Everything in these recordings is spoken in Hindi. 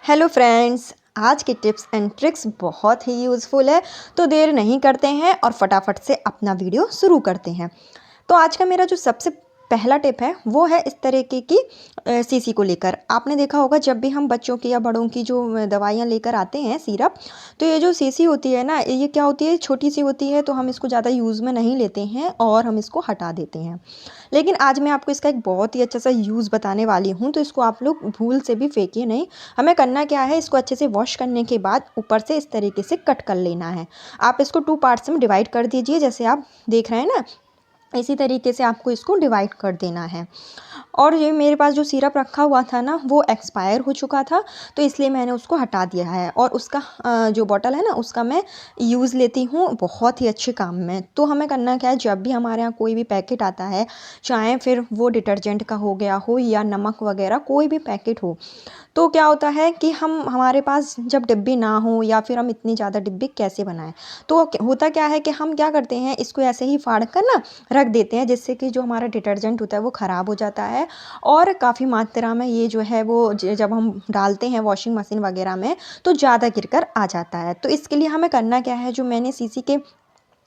हेलो फ्रेंड्स, आज के टिप्स एंड ट्रिक्स बहुत ही यूज़फुल है। तो देर नहीं करते हैं और फटाफट से अपना वीडियो शुरू करते हैं। तो आज का मेरा जो सबसे पहला टिप है वो है इस तरीके की सीसी को लेकर। आपने देखा होगा जब भी हम बच्चों की या बड़ों की जो दवाइयाँ लेकर आते हैं सिरप, तो ये जो सीसी होती है ना, ये क्या होती है, छोटी सी होती है, तो हम इसको ज़्यादा यूज़ में नहीं लेते हैं और हम इसको हटा देते हैं। लेकिन आज मैं आपको इसका एक बहुत ही अच्छा सा यूज़ बताने वाली हूँ, तो इसको आप लोग भूल से भी फेंकिए नहीं। हमें करना क्या है, इसको अच्छे से वॉश करने के बाद ऊपर से इस तरीके से कट कर लेना है। आप इसको 2 पार्ट्स में डिवाइड कर दीजिए, जैसे आप देख रहे हैं ना, इसी तरीके से आपको इसको डिवाइड कर देना है। और ये मेरे पास जो सिरप रखा हुआ था ना, वो एक्सपायर हो चुका था, तो इसलिए मैंने उसको हटा दिया है और उसका जो बॉटल है ना, उसका मैं यूज़ लेती हूँ बहुत ही अच्छे काम में। तो हमें करना क्या है, जब भी हमारे यहाँ कोई भी पैकेट आता है, चाहे फिर वो डिटर्जेंट का हो गया हो या नमक वगैरह कोई भी पैकेट हो, तो क्या होता है कि हमारे पास जब डिब्बी ना हो या फिर हम इतनी ज़्यादा डिब्बी कैसे बनाएं, तो होता क्या है कि हम क्या करते हैं, इसको ऐसे ही फाड़ कर ना रख देते हैं, जिससे कि जो हमारा डिटर्जेंट होता है वो ख़राब हो जाता है और काफ़ी मात्रा में ये जो है वो जब हम डालते हैं वॉशिंग मशीन वगैरह में, तो ज़्यादा गिर कर आ जाता है। तो इसके लिए हमें करना क्या है, जो मैंने सीसी के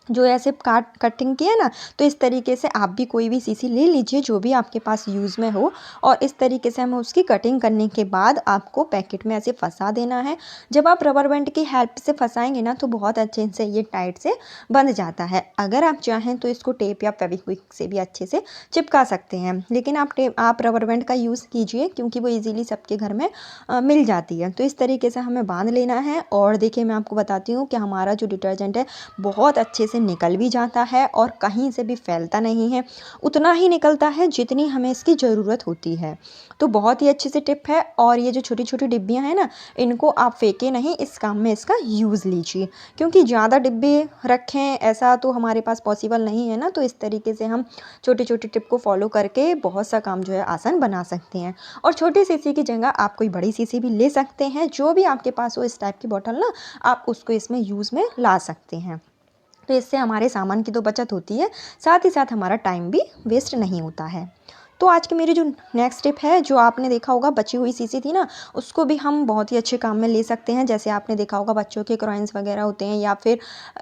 जो ऐसे कटिंग की है ना, तो इस तरीके से आप भी कोई भी सीसी ले लीजिए जो भी आपके पास यूज़ में हो, और इस तरीके से हमें उसकी कटिंग करने के बाद आपको पैकेट में ऐसे फंसा देना है। जब आप रबर बैंड की हेल्प से फंसाएंगे ना, तो बहुत अच्छे से ये टाइट से बंध जाता है। अगर आप चाहें तो इसको टेप या फेविक्विक से भी अच्छे से चिपका सकते हैं, लेकिन आप रबर बैंड का यूज़ कीजिए, क्योंकि वो ईज़िली सबके घर में मिल जाती है। तो इस तरीके से हमें बांध लेना है। और देखिए, मैं आपको बताती हूँ कि हमारा जो डिटर्जेंट है बहुत अच्छे से निकल भी जाता है और कहीं से भी फैलता नहीं है। उतना ही निकलता है जितनी हमें इसकी ज़रूरत होती है। तो बहुत ही अच्छी सी टिप है। और ये जो छोटी छोटी डिब्बियाँ हैं ना, इनको आप फेंके नहीं, इस काम में इसका यूज़ लीजिए, क्योंकि ज़्यादा डिब्बे रखें ऐसा तो हमारे पास पॉसिबल नहीं है ना। तो इस तरीके से हम छोटी छोटी टिप को फॉलो करके बहुत सा काम जो है आसान बना सकते हैं। और छोटी सीसी की जगह आप कोई बड़ी सीसी भी ले सकते हैं, जो भी आपके पास हो इस टाइप की बॉटल ना, आप उसको इसमें यूज़ में ला सकते हैं। तो इससे हमारे सामान की तो बचत होती है, साथ ही साथ हमारा टाइम भी वेस्ट नहीं होता है। तो आज की मेरी जो नेक्स्ट टिप है, जो आपने देखा होगा बची हुई सीसी थी ना, उसको भी हम बहुत ही अच्छे काम में ले सकते हैं। जैसे आपने देखा होगा बच्चों के कॉइन्स वगैरह होते हैं या फिर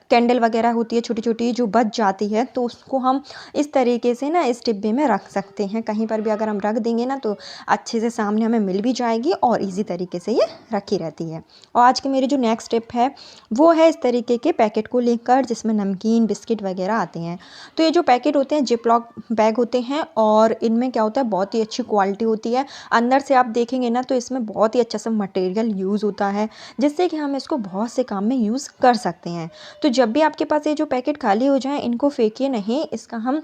कैंडल वगैरह होती है छोटी छोटी जो बच जाती है, तो उसको हम इस तरीके से ना इस डिब्बे में रख सकते हैं। कहीं पर भी अगर हम रख देंगे ना, तो अच्छे से सामने हमें मिल भी जाएगी और ईजी तरीके से ये रखी रहती है। और आज की मेरी जो नेक्स्ट टिप है, वो है इस तरीके के पैकेट को लेकर, जिसमें नमकीन बिस्किट वगैरह आते हैं। तो ये जो पैकेट होते हैं जिपलॉक बैग होते हैं, और इनमें क्या होता है, बहुत ही अच्छी क्वालिटी होती है। अंदर से आप देखेंगे ना, तो इसमें बहुत ही अच्छा सा मटेरियल यूज़ होता है, जिससे कि हम इसको बहुत से काम में यूज़ कर सकते हैं। तो जब भी आपके पास ये जो पैकेट खाली हो जाए, इनको फेंकिए नहीं, इसका हम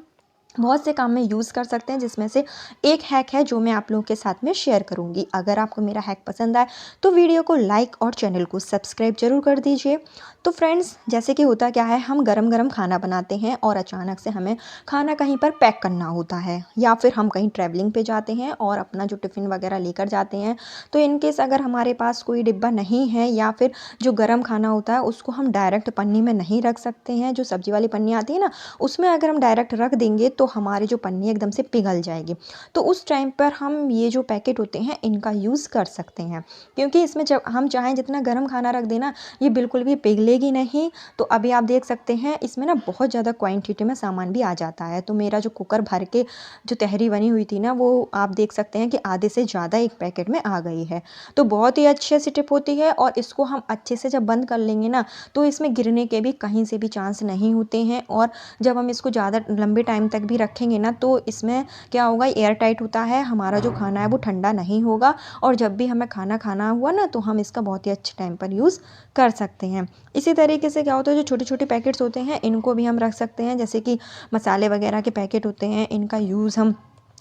बहुत से काम में यूज़ कर सकते हैं। जिसमें से एक हैक है जो मैं आप लोगों के साथ में शेयर करूंगी। अगर आपको मेरा हैक पसंद आए तो वीडियो को लाइक और चैनल को सब्सक्राइब जरूर कर दीजिए। तो फ्रेंड्स, जैसे कि होता क्या है, हम गरम गरम खाना बनाते हैं और अचानक से हमें खाना कहीं पर पैक करना होता है, या फिर हम कहीं ट्रैवलिंग पे जाते हैं और अपना जो टिफ़िन वगैरह लेकर जाते हैं। तो इनकेस अगर हमारे पास कोई डिब्बा नहीं है, या फिर जो गर्म खाना होता है उसको हम डायरेक्ट पन्नी में नहीं रख सकते हैं, जो सब्जी वाली पन्नी आती है ना, उसमें अगर हम डायरेक्ट रख देंगे तो हमारी जो पन्नी एकदम से पिघल जाएगी। तो उस टाइम पर हम ये जो पैकेट होते हैं इनका यूज़ कर सकते हैं, क्योंकि इसमें जब हम चाहें जितना गर्म खाना रख देना, ये बिल्कुल भी पिघलेगी नहीं। तो अभी आप देख सकते हैं, इसमें ना बहुत ज़्यादा क्वांटिटी में सामान भी आ जाता है। तो मेरा जो कुकर भर के जो तहरी बनी हुई थी ना, वो आप देख सकते हैं कि आधे से ज़्यादा एक पैकेट में आ गई है। तो बहुत ही अच्छे से टिप होती है, और इसको हम अच्छे से जब बंद कर लेंगे ना, तो इसमें गिरने के भी कहीं से भी चांस नहीं होते हैं। और जब हम इसको ज़्यादा लंबे टाइम तक भी रखेंगे ना, तो इसमें क्या होगा, एयर टाइट होता है, हमारा जो खाना है वो ठंडा नहीं होगा, और जब भी हमें खाना खाना हुआ ना, तो हम इसका बहुत ही अच्छे टाइम पर यूज़ कर सकते हैं। इसी तरीके से क्या होता है, जो छोटे छोटे पैकेट्स होते हैं इनको भी हम रख सकते हैं, जैसे कि मसाले वगैरह के पैकेट होते हैं, इनका यूज़ हम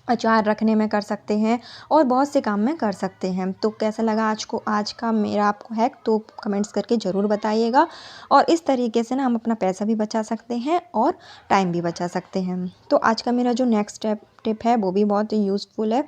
अचार रखने में कर सकते हैं और बहुत से काम में कर सकते हैं। तो कैसा लगा आज का मेरा आपको हैक, तो कमेंट्स करके ज़रूर बताइएगा। और इस तरीके से ना हम अपना पैसा भी बचा सकते हैं और टाइम भी बचा सकते हैं। तो आज का मेरा जो नेक्स्ट टिप है वो भी बहुत यूज़फुल है।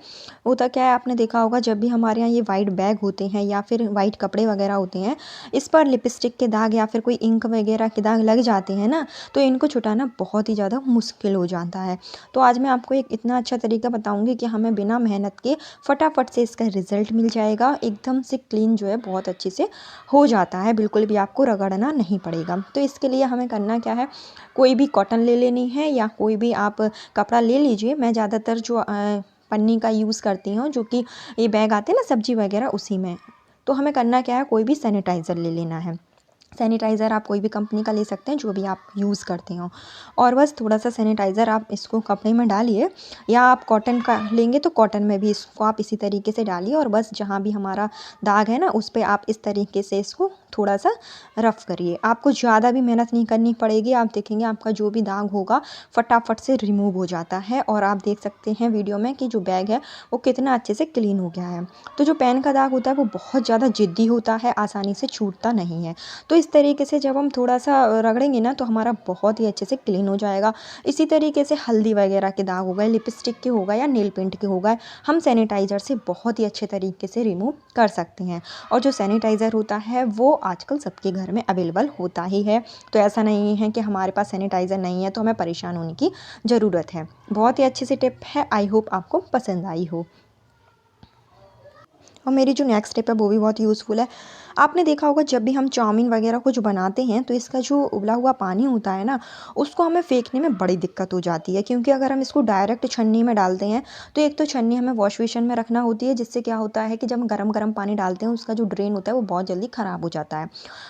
होता क्या है, आपने देखा होगा जब भी हमारे यहाँ ये वाइट बैग होते हैं या फिर वाइट कपड़े वगैरह होते हैं, इस पर लिपस्टिक के दाग या फिर कोई इंक वगैरह के दाग लग जाते हैं ना, तो इनको छुटाना बहुत ही ज़्यादा मुश्किल हो जाता है। तो आज मैं आपको एक इतना अच्छा तरीका बताऊँगी कि हमें बिना मेहनत के फटाफट से इसका रिज़ल्ट मिल जाएगा। एकदम से क्लीन जो है बहुत अच्छे से हो जाता है, बिल्कुल भी आपको रगड़ना नहीं पड़ेगा। तो इसके लिए हमें करना क्या है, कोई भी कॉटन ले लेनी है या कोई भी आप कपड़ा ले लीजिए। मैं ज़्यादातर जो पन्नी का यूज़ करती हूँ, जो कि ये बैग आते हैं ना सब्जी वगैरह, उसी में। तो हमें करना क्या है, कोई भी सैनिटाइज़र ले लेना है। सैनिटाइज़र आप कोई भी कंपनी का ले सकते हैं, जो भी आप यूज़ करते हो। और बस थोड़ा सा सैनिटाइज़र आप इसको कपड़े में डालिए, या आप कॉटन का लेंगे तो कॉटन में भी इसको आप इसी तरीके से डालिए, और बस जहाँ भी हमारा दाग है ना उस पे आप इस तरीके से इसको थोड़ा सा रफ़ करिए। आपको ज़्यादा भी मेहनत नहीं करनी पड़ेगी। आप देखेंगे आपका जो भी दाग होगा फटाफट से रिमूव हो जाता है। और आप देख सकते हैं वीडियो में कि जो बैग है वो कितना अच्छे से क्लीन हो गया है। तो जो पेन का दाग होता है वो बहुत ज़्यादा ज़िद्दी होता है, आसानी से छूटता नहीं है। तो इस तरीके से जब हम थोड़ा सा रगड़ेंगे ना तो हमारा बहुत ही अच्छे से क्लीन हो जाएगा। इसी तरीके से हल्दी वगैरह के दाग हो गए, लिपस्टिक के हो गए या नेल पेंट के हो गए, हम सैनिटाइज़र से बहुत ही अच्छे तरीके से रिमूव कर सकते हैं। और जो सैनिटाइज़र होता है वो आजकल सबके घर में अवेलेबल होता ही है। तो ऐसा नहीं है कि हमारे पास सैनिटाइज़र नहीं है तो हमें परेशान होने की ज़रूरत है। बहुत ही अच्छी सी टिप है, आई होप आपको पसंद आई हो। और मेरी जो नेक्स्ट टिप है वो भी बहुत यूज़फुल है। आपने देखा होगा जब भी हम चाउमीन वगैरह कुछ बनाते हैं तो इसका जो उबला हुआ पानी होता है ना, उसको हमें फेंकने में बड़ी दिक्कत हो जाती है, क्योंकि अगर हम इसको डायरेक्ट छन्नी में डालते हैं तो एक तो छन्नी हमें वॉश बेसिन में रखना होती है, जिससे क्या होता है कि जब हम गरम गरम पानी डालते हैं उसका जो ड्रेन होता है वो बहुत जल्दी ख़राब हो जाता है,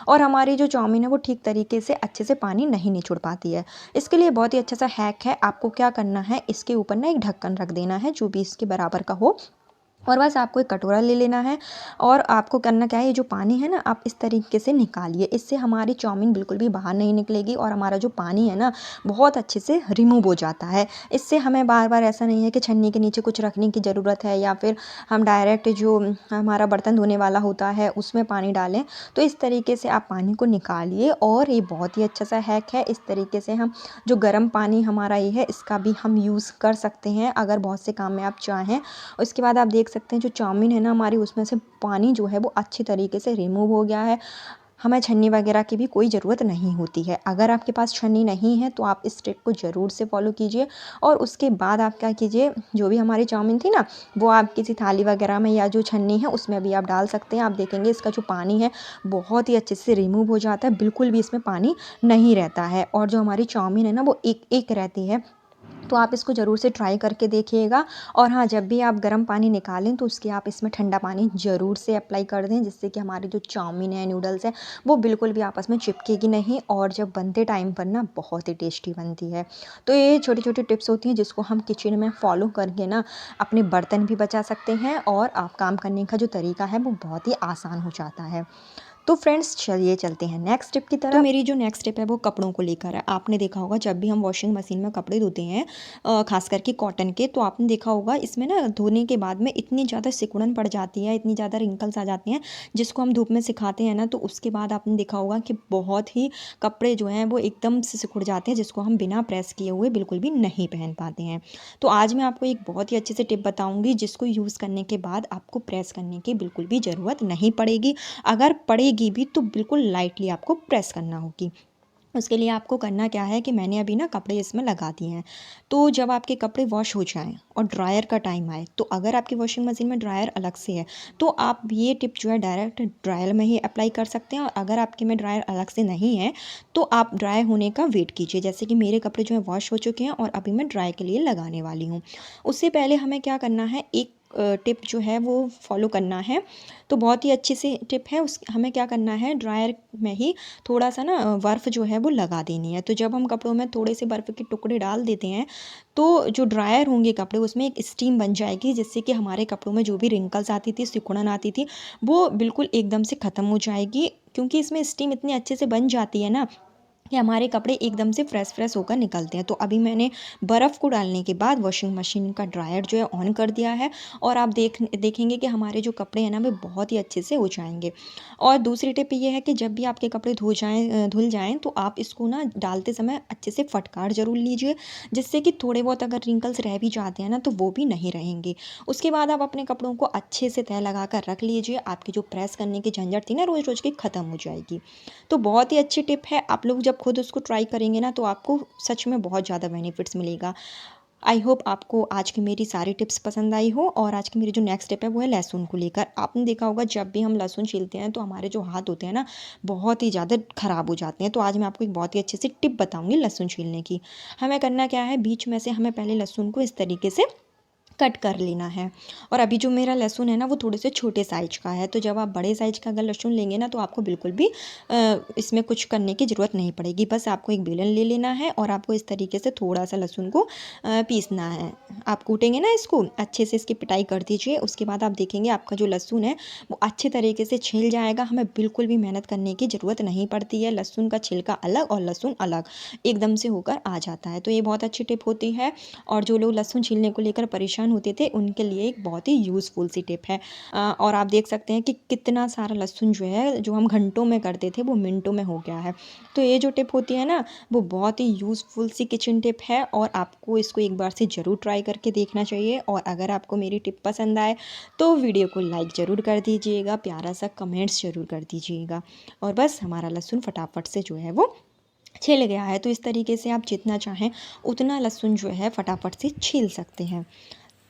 और हमारी जो चाउमीन है वो ठीक तरीके से अच्छे से पानी नहीं निचोड़ पाती है। इसके लिए बहुत ही अच्छा सा हैक है, आपको क्या करना है, इसके ऊपर ना एक ढक्कन रख देना है जो भी इसके बराबर का हो, और बस आपको एक कटोरा ले लेना है। और आपको करना क्या है, ये जो पानी है ना आप इस तरीके से निकालिए, इससे हमारी चाउमीन बिल्कुल भी बाहर नहीं निकलेगी और हमारा जो पानी है ना बहुत अच्छे से रिमूव हो जाता है। इससे हमें बार बार ऐसा नहीं है कि छन्नी के नीचे कुछ रखने की ज़रूरत है या फिर हम डायरेक्ट जो हमारा बर्तन धोने वाला होता है उसमें पानी डालें। तो इस तरीके से आप पानी को निकालिए, और ये बहुत ही अच्छा सा हैक है। इस तरीके से हम जो गर्म पानी हमारा ये है इसका भी हम यूज़ कर सकते हैं अगर बहुत से काम में आप चाहें। उसके बाद आप देख सकते हैं जो चाउमीन है ना हमारी, उसमें से पानी जो है वो अच्छी तरीके से रिमूव हो गया है। हमें छन्नी वगैरह की भी कोई ज़रूरत नहीं होती है। अगर आपके पास छन्नी नहीं है तो आप इस ट्रिक को ज़रूर से फॉलो कीजिए। और उसके बाद आप क्या कीजिए, जो भी हमारी चाउमीन थी ना वो आप किसी थाली वगैरह में या जो छन्नी है उसमें भी आप डाल सकते हैं। आप देखेंगे इसका जो पानी है बहुत ही अच्छे से रिमूव हो जाता है, बिल्कुल भी इसमें पानी नहीं रहता है, और जो हमारी चाउमीन है ना वो एक एक रहती है। तो आप इसको ज़रूर से ट्राई करके देखिएगा। और हाँ, जब भी आप गर्म पानी निकालें तो उसके आप इसमें ठंडा पानी ज़रूर से अप्लाई कर दें, जिससे कि हमारी जो चाउमीन है, नूडल्स है, वो बिल्कुल भी आपस में चिपकेगी नहीं, और जब बनते टाइम पर ना बहुत ही टेस्टी बनती है। तो ये छोटी छोटी टिप्स होती हैं जिसको हम किचन में फॉलो करके ना अपने बर्तन भी बचा सकते हैं, और आप काम करने का जो तरीका है वो बहुत ही आसान हो जाता है। तो फ्रेंड्स चलिए चलते हैं नेक्स्ट टिप की तरफ। तो मेरी जो नेक्स्ट टिप है वो कपड़ों को लेकर है। आपने देखा होगा जब भी हम वॉशिंग मशीन में कपड़े धोते हैं, खास करके कॉटन के, तो आपने देखा होगा इसमें ना धोने के बाद में इतनी ज़्यादा सिकुड़न पड़ जाती है, इतनी ज़्यादा रिंकल्स आ जाती हैं, जिसको हम धूप में सिखाते हैं ना तो उसके बाद आपने देखा होगा कि बहुत ही कपड़े जो हैं वो एकदम से सिकुड़ जाते हैं, जिसको हम बिना प्रेस किए हुए बिल्कुल भी नहीं पहन पाते हैं। तो आज मैं आपको एक बहुत ही अच्छे से टिप बताऊँगी जिसको यूज़ करने के बाद आपको प्रेस करने की बिल्कुल भी ज़रूरत नहीं पड़ेगी। अगर पड़ेगी भी तो बिल्कुल लाइटली आपको प्रेस करना होगी। उसके लिए आपको करना क्या है कि मैंने अभी ना कपड़े इसमें लगा दिए हैं। तो जब आपके कपड़े वॉश हो जाएं और ड्रायर का टाइम आए, तो अगर आपकी वॉशिंग मशीन में ड्रायर अलग से है तो आप ये टिप जो है डायरेक्ट ड्रायर में ही अप्लाई कर सकते हैं। और अगर आपके में ड्रायर अलग से नहीं है तो आप ड्राई होने का वेट कीजिए। जैसे कि मेरे कपड़े जो है वॉश हो चुके हैं और अभी मैं ड्राई के लिए लगाने वाली हूँ। उससे पहले हमें क्या करना है, एक टिप जो है वो फॉलो करना है। तो बहुत ही अच्छी सी टिप है। उस हमें क्या करना है, ड्रायर में ही थोड़ा सा ना बर्फ़ जो है वो लगा देनी है। तो जब हम कपड़ों में थोड़े से बर्फ़ के टुकड़े डाल देते हैं तो जो ड्रायर होंगे कपड़े उसमें एक स्टीम बन जाएगी, जिससे कि हमारे कपड़ों में जो भी रिंकल्स आती थी, सिकुड़न आती थी, वो बिल्कुल एकदम से ख़त्म हो जाएगी। क्योंकि इसमें स्टीम इतनी अच्छे से बन जाती है ना कि हमारे कपड़े एकदम से फ्रेश होकर निकलते हैं। तो अभी मैंने बर्फ़ को डालने के बाद वॉशिंग मशीन का ड्रायर जो है ऑन कर दिया है और आप देखेंगे कि हमारे जो कपड़े हैं ना वे बहुत ही अच्छे से हो जाएंगे। और दूसरी टिप ये है कि जब भी आपके कपड़े धुल जाएं तो आप इसको ना डालते समय अच्छे से फटकार ज़रूर लीजिए, जिससे कि थोड़े बहुत अगर रिंकल्स रह भी जाते हैं ना तो वो भी नहीं रहेंगे। उसके बाद आप अपने कपड़ों को अच्छे से तह लगा कर रख लीजिए, आपकी जो प्रेस करने की झंझट थी ना रोज़ रोज़ की ख़त्म हो जाएगी। तो बहुत ही अच्छी टिप है, आप लोग जब खुद उसको ट्राई करेंगे ना तो आपको सच में बहुत ज़्यादा बेनिफिट्स मिलेगा। आई होप आपको आज की मेरी सारी टिप्स पसंद आई हो। और आज की मेरी जो नेक्स्ट टिप है वो है लहसुन को लेकर। आपने देखा होगा जब भी हम लहसुन छीलते हैं तो हमारे जो हाथ होते हैं ना बहुत ही ज़्यादा ख़राब हो जाते हैं। तो आज मैं आपको एक बहुत ही अच्छी सी टिप बताऊँगी लहसुन छीलने की। हमें करना क्या है, बीच में से हमें पहले लहसुन को इस तरीके से कट कर लेना है। और अभी जो मेरा लहसुन है ना वो थोड़े से छोटे साइज का है, तो जब आप बड़े साइज का अगर लहसुन लेंगे ना तो आपको बिल्कुल भी इसमें कुछ करने की ज़रूरत नहीं पड़ेगी। बस आपको एक बेलन ले लेना है और आपको इस तरीके से थोड़ा सा लहसुन को पीसना है। आप कूटेंगे ना इसको अच्छे से, इसकी पिटाई कर दीजिए। उसके बाद आप देखेंगे आपका जो लहसुन है वो अच्छे तरीके से छिल जाएगा। हमें बिल्कुल भी मेहनत करने की ज़रूरत नहीं पड़ती है। लहसुन का छिलका अलग और लहसुन अलग एकदम से होकर आ जाता है। तो ये बहुत अच्छी टिप होती है और जो लोग लहसुन छीलने को लेकर परेशान होते थे उनके लिए एक बहुत ही यूज़फुल सी टिप है। और आप देख सकते हैं कि कितना सारा लहसुन जो है जो हम घंटों में करते थे वो मिनटों में हो गया है। तो ये जो टिप होती है ना वो बहुत ही यूज़फुल सी किचन टिप है और आपको इसको एक बार से ज़रूर ट्राई करके देखना चाहिए। और अगर आपको मेरी टिप पसंद आए तो वीडियो को लाइक ज़रूर कर दीजिएगा, प्यारा सा कमेंट्स ज़रूर कर दीजिएगा। और बस हमारा लहसुन फटाफट से जो है वो छिल गया है। तो इस तरीके से आप जितना चाहें उतना लहसुन जो है फटाफट से छील सकते हैं।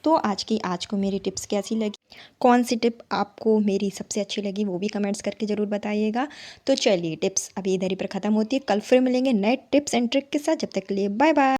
तो आज को मेरी टिप्स कैसी लगी, कौन सी टिप आपको मेरी सबसे अच्छी लगी वो भी कमेंट्स करके ज़रूर बताइएगा। तो चलिए टिप्स अभी इधर ही पर ख़त्म होती है, कल फिर मिलेंगे नए टिप्स एंड ट्रिक के साथ। जब तक के लिए बाय बाय।